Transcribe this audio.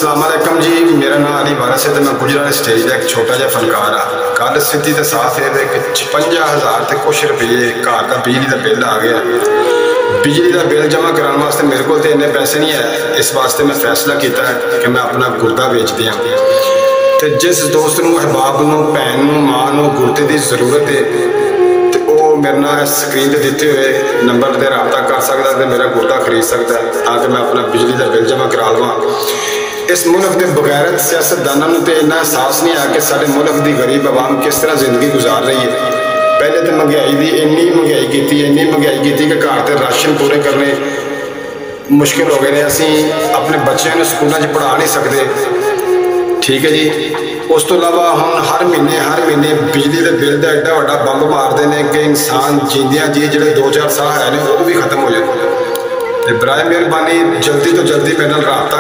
अस्सलाम वालेकुम जी। मेरा नाम अली वारिस है तो मैं गुजरात स्टेज का एक छोटा जहा फनकार हाँ। गल स्थिति तो साफ है कि 56,000 तो कुछ रुपये घर का बिजली का बिल आ गया। बिजली का बिल जमा कराने वास्ते मेरे को इन्ने पैसे नहीं है। इस वास्ते मैं फैसला किया है कि मैं अपना गुर्दा बेच दिया। तो जिस दोस्त को अहबाब को भैन को माँ को गुर्दे की जरूरत है तो वह मेरे नाल स्क्रीन पर दिते हुए नंबर पर रबता कर सकता है, मेरा गुर्दा खरीद सकता है ताकि मैं अपना बिजली का बिल जमा करा लवां। इस मुल्क के बगैरत सियासतदानों को इन्ना एहसास नहीं आया कि सारे मुल्क की गरीब आवाम किस तरह जिंदगी गुजार रही है। पहले तो महंगाई की इन्नी महंगाई की कि घर के राशन पूरे करने मुश्किल हो गए हैं। असी अपने बच्चों को स्कूलों पढ़ा नहीं सकते, ठीक है जी। उस तो इलावा हम हर महीने बिजली के बिल का एडा वड्डा बंब मारते हैं कि इंसान जींदियां जी जो 2-4 साल है वो भी खत्म हो जाते हैं। बराए मेहरबानी जल्दी तो जल्दी मेरे नाल रबता